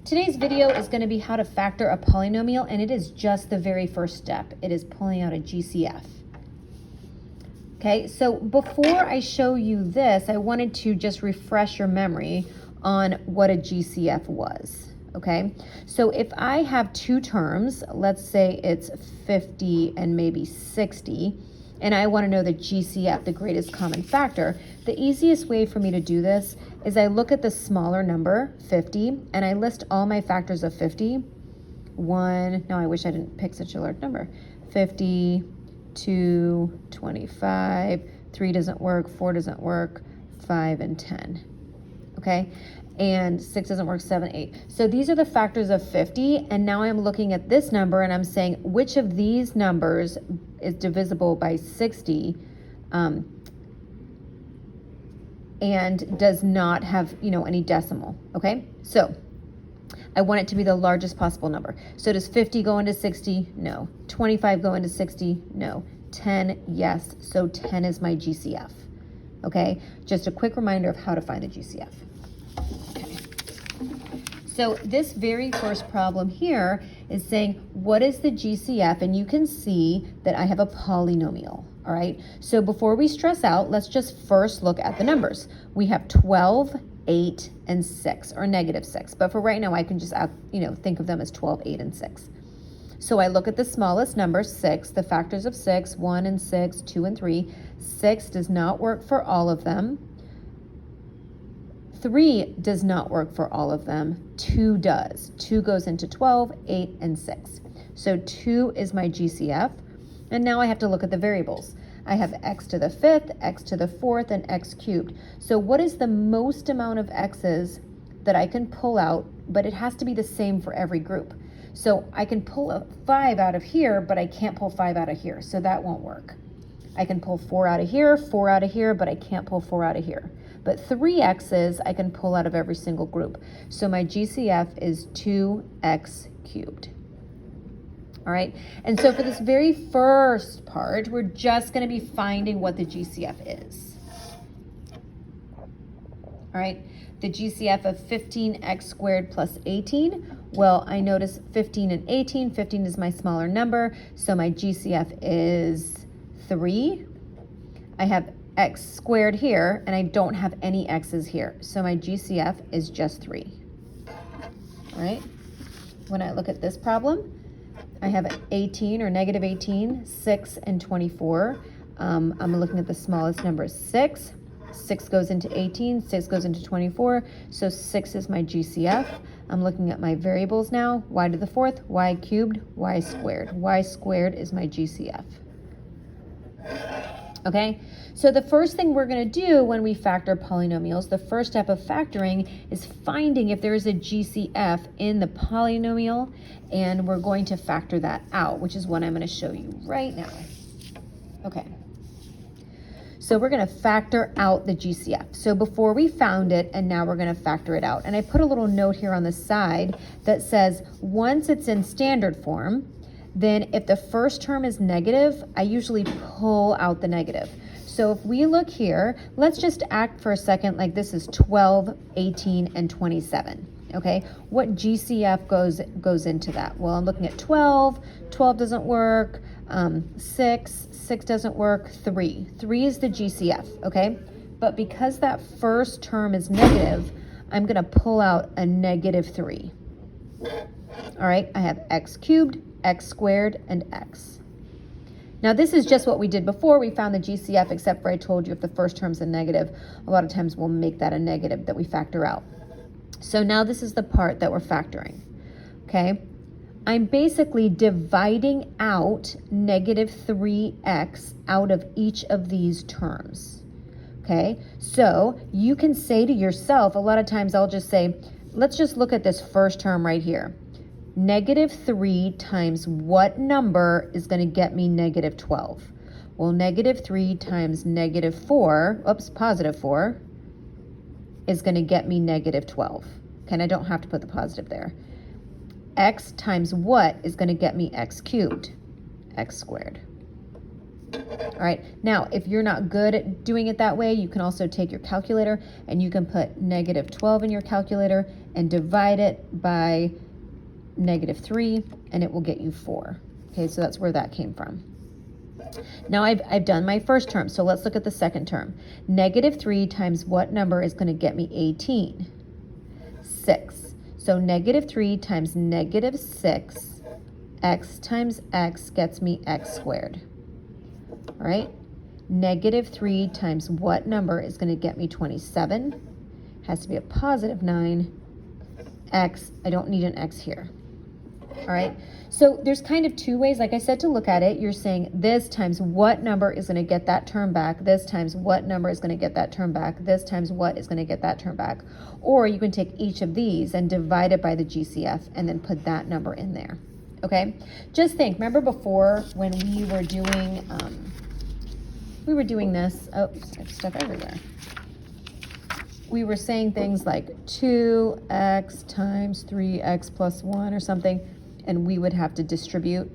Today's video is going to be how to factor a polynomial, and it is just the very first step. It is pulling out a GCF. Okay, so before I show you this, I wanted to just refresh your memory on what a GCF was. Okay, so if I have two terms, let's say it's 50 and maybe 60, and I want to know the GCF, the greatest common factor, the easiest way for me to do this is I look at the smaller number, 50, and I list all my factors of 50. No, I wish I didn't pick such a large number. 50, 2, 25, 3 doesn't work, 4 doesn't work, 5 and 10. Okay, and 6 doesn't work, 7, 8. So these are the factors of 50, and now I'm looking at this number and I'm saying which of these numbers is divisible by 60 and does not have, any decimal. Okay, so I want it to be the largest possible number. So does 50 go into 60? No. 25 go into 60? No. 10, yes. So 10 is my GCF. Okay, just a quick reminder of how to find the GCF. Okay. So this very first problem here is saying, what is the GCF? And you can see that I have a polynomial. All right, so before we stress out, let's just first look at the numbers. We have 12, 8, and 6, or negative 6. But for right now, I can just, think of them as 12, 8, and 6. So I look at the smallest number, 6, the factors of 6, 1 and 6, 2 and 3. 6 does not work for all of them. 3 does not work for all of them. 2 does. 2 goes into 12, 8, and 6. So 2 is my GCF. And now I have to look at the variables. I have x to the 5th, x to the 4th, and x cubed. So what is the most amount of x's that I can pull out, but it has to be the same for every group. So I can pull a 5 out of here, but I can't pull 5 out of here, so that won't work. I can pull 4 out of here, 4 out of here, but I can't pull 4 out of here. But 3 x's I can pull out of every single group. So my GCF is 2x cubed. All right, and so for this very first part, we're just going to be finding what the GCF is. All right, the GCF of 15x squared plus 18. Well, I notice 15 and 18. 15 is my smaller number, so my GCF is 3. I have x squared here, and I don't have any x's here, so my GCF is just 3. All right, when I look at this problem, I have 18 or negative 18, 6, and 24. I'm looking at the smallest number, 6. 6 goes into 18, 6 goes into 24, so 6 is my GCF. I'm looking at my variables now, y to the 4th, y cubed, y squared. Y squared is my GCF. Okay, so the first thing we're going to do when we factor polynomials, the first step of factoring is finding if there is a GCF in the polynomial, and we're going to factor that out, which is what I'm going to show you right now. Okay, so we're going to factor out the GCF. So before we found it, and now we're going to factor it out. And I put a little note here on the side that says once it's in standard form, then if the first term is negative, I usually pull out the negative. So if we look here, let's just act for a second like this is 12, 18, and 27. Okay, what GCF goes into that? Well, I'm looking at 12. 12 doesn't work. 6 doesn't work. 3 is the GCF. Okay, but because that first term is negative, I'm going to pull out a negative 3. All right, I have x cubed, x squared, and x. Now this is just what we did before. We found the GCF, except for I told you if the first term's a negative, a lot of times we'll make that a negative that we factor out. So now this is the part that we're factoring. Okay, I'm basically dividing out negative 3x out of each of these terms. Okay, so you can say to yourself, a lot of times I'll just say, let's just look at this first term right here. Negative 3 times what number is going to get me negative 12? Well, negative 3 times negative 4, positive 4, is going to get me negative 12. Okay, and I don't have to put the positive there. X times what is going to get me x cubed? X squared. All right, now if you're not good at doing it that way, you can also take your calculator and you can put negative 12 in your calculator and divide it by -3, and it will get you 4. Okay, so that's where that came from. Now I've done my first term, so let's look at the second term. -3 times what number is going to get me 18? 6. So -3 times -6, x times x gets me x squared. All right? -3 times what number is going to get me 27? Has to be a +9. X, I don't need an x here. All right, so there's kind of two ways, like I said, to look at it. You're saying this times what number is going to get that term back, this times what number is going to get that term back, this times what is going to get that term back. Or you can take each of these and divide it by the GCF and then put that number in there. Okay, just think, remember before when we were doing this, oh, I have stuff everywhere. We were saying things like 2x times 3x plus 1 or something, and we would have to distribute.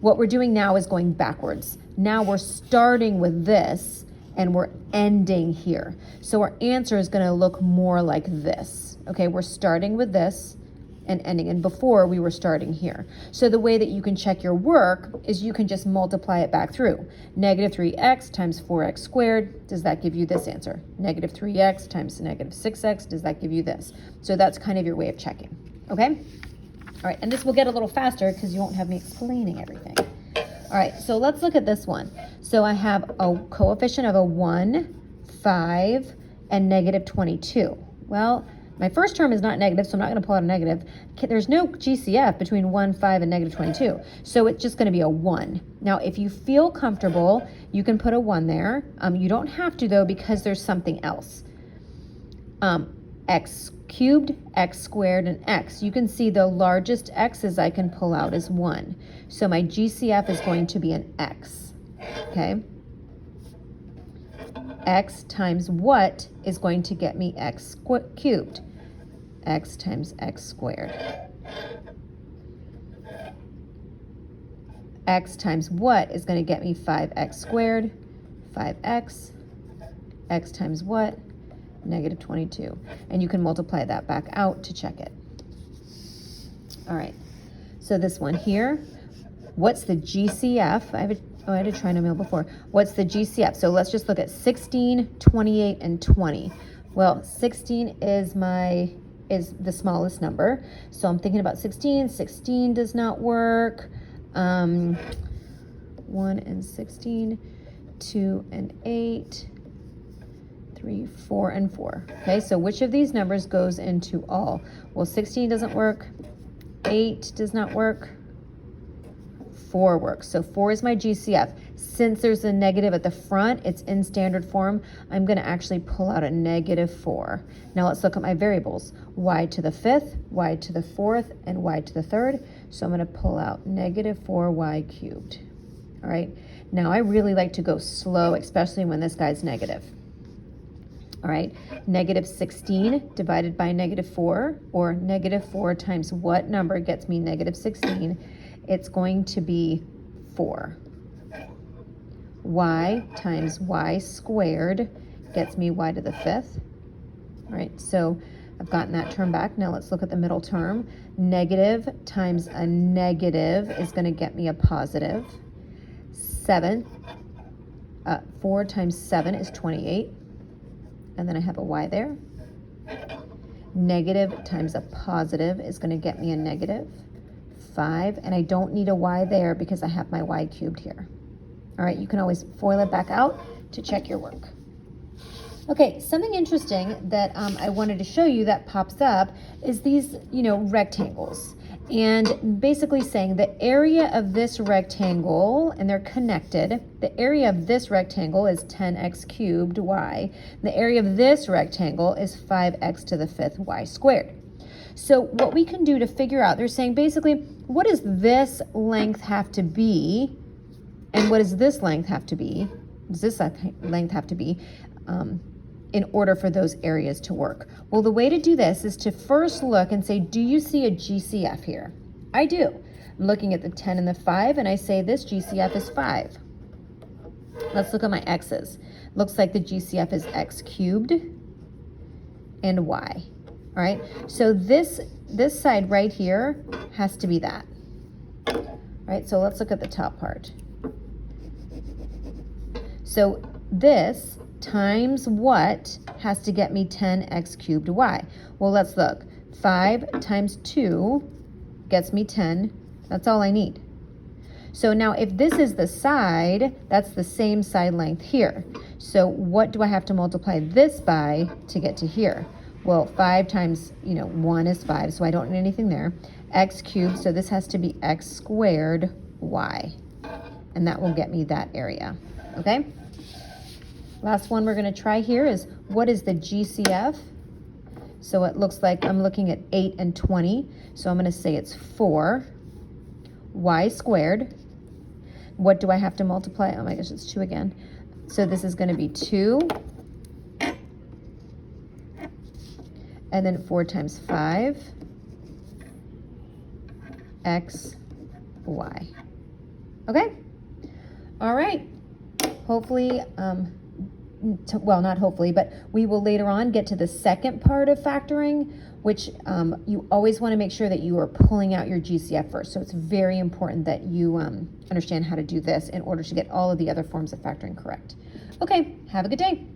What we're doing now is going backwards. Now we're starting with this, and we're ending here. So our answer is going to look more like this. Okay, we're starting with this and ending, and before we were starting here. So the way that you can check your work is you can just multiply it back through. -3x times 4x squared, does that give you this answer? -3x times -6x, does that give you this? So that's kind of your way of checking, okay? All right, and this will get a little faster because you won't have me explaining everything. All right, so let's look at this one. So I have a coefficient of a 1, 5, and -22. Well, my first term is not negative, so I'm not going to pull out a negative. There's no GCF between 1, 5, and -22, so it's just going to be a 1. Now, if you feel comfortable, you can put a 1 there. You don't have to, though, because there's something else. X cubed, x squared, and x. You can see the largest x's I can pull out is 1. So my GCF is going to be an x, okay? X times what is going to get me x cubed? X times x squared. X times what is going to get me 5x squared? 5x. X times what? -22. And you can multiply that back out to check it. All right. So this one here, what's the GCF? I had a trinomial before. What's the GCF? So let's just look at 16, 28, and 20. Well, 16 is the smallest number. So I'm thinking about 16. 16 does not work. 1 and 16, 2 and 8, 3, 4, and 4. Okay, so which of these numbers goes into all? Well, 16 doesn't work. 8 does not work. 4 works. So 4 is my GCF. Since there's a negative at the front, it's in standard form, I'm going to actually pull out a -4. Now let's look at my variables. Y to the 5th, y to the 4th, and y to the 3rd. So I'm going to pull out -4y cubed. All right. Now I really like to go slow, especially when this guy's negative. All right, -16 divided by -4, or -4 times what number gets me -16? It's going to be 4. Y times y squared gets me y to the 5th. All right, so I've gotten that term back. Now let's look at the middle term. Negative times a negative is going to get me a positive. 4 times 7 is 28. And then I have a y there. Negative times a positive is going to get me a -5. And I don't need a y there because I have my y cubed here. All right, you can always FOIL it back out to check your work. Okay, something interesting that I wanted to show you that pops up is these, rectangles. And basically saying the area of this rectangle, and they're connected, the area of this rectangle is 10x cubed y. The area of this rectangle is 5x to the 5th y squared. So what we can do to figure out, they're saying basically, what does this length have to be? And what does this length have to be? Does this length have to be in order for those areas to work? Well, the way to do this is to first look and say, do you see a GCF here? I do. I'm looking at the 10 and the 5, and I say this GCF is 5. Let's look at my x's. Looks like the GCF is x cubed. and y. All right, so this side right here has to be that. All right, so let's look at the top part. So this times what has to get me 10x cubed y? Well, let's look. 5 times 2 gets me 10. That's all I need. So now if this is the side, that's the same side length here. So what do I have to multiply this by to get to here? Well, 5 times, 1 is 5, so I don't need anything there. X cubed, so this has to be x squared y. And that will get me that area, okay? Last one we're gonna try here is, what is the GCF? So it looks like I'm looking at 8 and 20. So I'm gonna say it's 4 y squared. What do I have to multiply? Oh my gosh, it's 2 again. So this is gonna be 2. And then 4 times 5 x y. Okay? All right. Hopefully, well, not hopefully, but we will later on get to the second part of factoring, which you always want to make sure that you are pulling out your GCF first. So it's very important that you understand how to do this in order to get all of the other forms of factoring correct. Okay, have a good day.